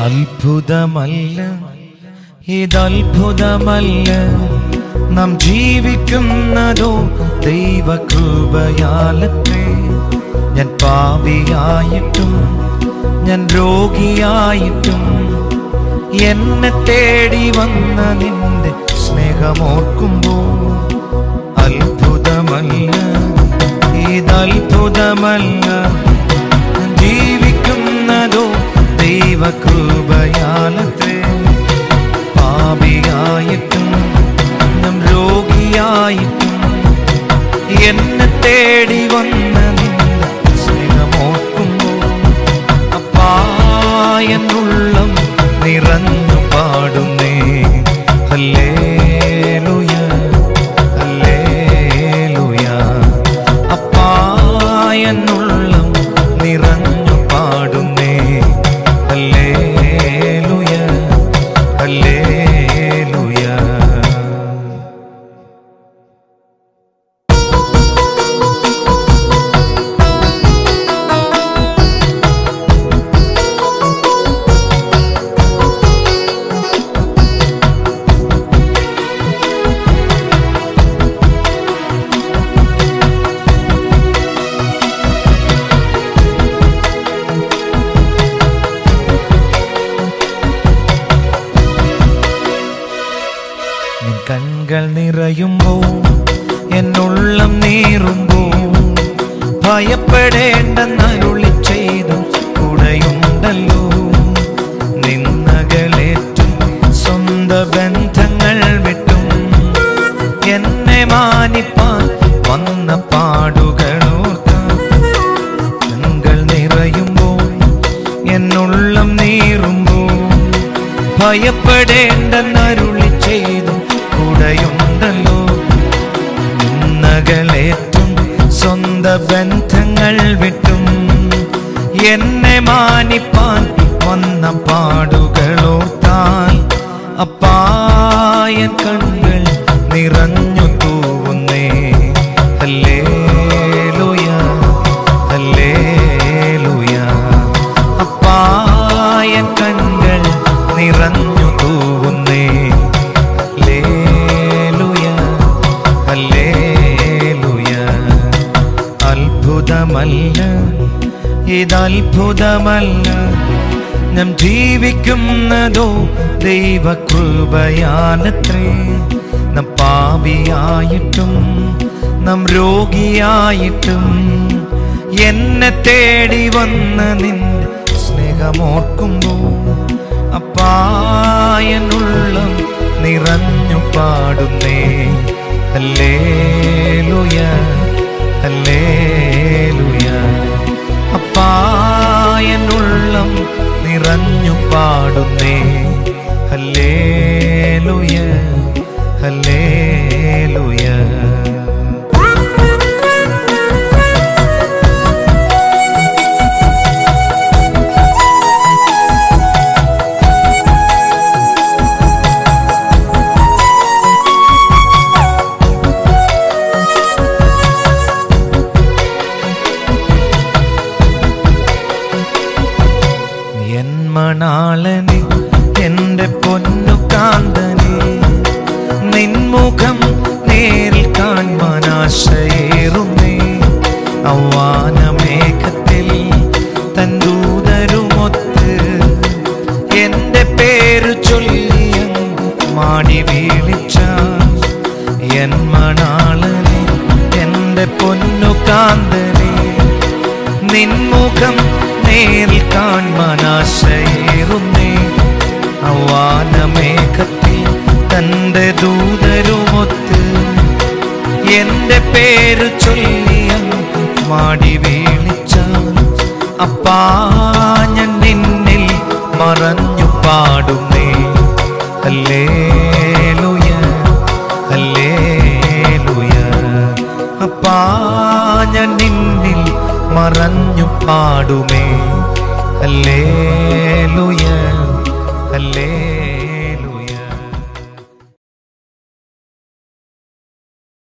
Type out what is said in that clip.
അത്ഭുതമല്ല, ഇതത്ഭുതമല്ല, നാം ജീവിക്കുന്നതോ ദൈവകൃപയാലത്രേ. ഞാൻ പാപിയായിട്ടും ഞാൻ രോഗിയായിട്ടും എന്നെ തേടി വന്ന നിന്റെ സ്നേഹമോർക്കുമ്പോൾ അത്ഭുതമല്ല, ഇതത്ഭുതമല്ല, ജീവിക്കുന്നതോ ദൈവകൃപയാലത്രേ. പാപിയായിട്ടും നാം രോഗിയായിട്ടും എന്നെ തേടി വന്ന നിന്റെ സ്നേഹമോർക്കുമ്പോൾ അപ്പായെന്നുള്ളം നിറഞ്ഞു പാടുന്നേ ഹല്ലേലൂയ, ഹല്ലേലൂയ. അപ്പായെന്നുള്ളം നിറഞ്ഞു പാടുന്നേ ഹല്ലേലൂയ, ഹല്ലേലൂയ. കൺകൾ നിറയുമ്പോൾ എന്നുള്ളം നീറുമ്പോൾ ഭയപ്പെടേണ്ടെന്നരുളി ചെയ്തു കൂടെയുണ്ടല്ലോ. നിന്നകളേറ്റും സ്വന്ത ബന്ധങ്ങൾ വിട്ടും എന്നെ മാനിപ്പാൻ വന്ന പാടുകളോർക്കാം. കൺകൾ നിറയുമ്പോൾ എന്നുള്ളം നീറുമ്പോൾ ഭയപ്പെടേണ്ടെന്നരുളി ചെയ്തു കൂടെയുണ്ടല്ലോ. നിന്നകളേറ്റും സ്വന്ത ബന്ധങ്ങൾ വിട്ടും എന്നെ മാനിപ്പാൻ വന്ന പാടുകളോർത്താൽ അപ്പായൻ കണ്ണുകൾ നിറഞ്ഞു തൂവുന്നേ ഹല്ലേലൂയ, ഹല്ലേലൂയ. അപ്പായൻ കണ്ണുകൾ നിറഞ്ഞു തൂവുന്നേ ഹല്ലേലൂയ, ഹല്ലേലൂയ. അത്ഭുതമല്ല, ഇതത്ഭുതമല്ല, നാം ജീവിക്കുന്നതോ ദൈവകൃപയാലത്രേ. നാം പാപിയായിട്ടും നാം രോഗിയായിട്ടും എന്നെ തേടി വന്ന നിന്റെ സ്നേഹമോർക്കുമ്പോൾ അപ്പായെന്നുള്ളം നിറഞ്ഞു പാടുന്നേ ഹല്ലേലൂയ, ഹല്ലേലൂയ. അപ്പായെന്നുള്ളം നിറഞ്ഞു പാടുന്നേ ഹല്ലേലൂയ, ഹല്ലേലൂയ. മണാളനെ എന്റെ പൊന്നു കാന്തനെ നിൻമുഖം നേരിൽ കാണാൻ ആശയേറുന്നേ. ഔവാനമേഘത്തിൽ തൻ ദൂതരുമൊത്ത് എന്റെ പേര് ചൊല്ലിയങ്ങ് മാടി വീളിച്ച എൻ മണാളനെ എന്റെ പൊന്നു കാന്തനെ നിൻമുഖം നേരിൽ കാണാൻ ആശയേറുന്നേ. ഔവാനമേഘത്തിൽ തന്റെ ദൂതരുമൊത്ത് എന്റെ പേര് ചൊല്ലിയങ്ങ് മാടി വീളിച്ചാൽ അപ്പാ ഞാൻ നിന്നിൽ മറഞ്ഞു പാടുന്നേ ഹല്ലേലൂയ, ഹല്ലേലൂയ. അപ്പാ ഞാൻ നിന്നിൽ മറഞ്ഞു പാടുമേ ഹല്ലേലൂയ.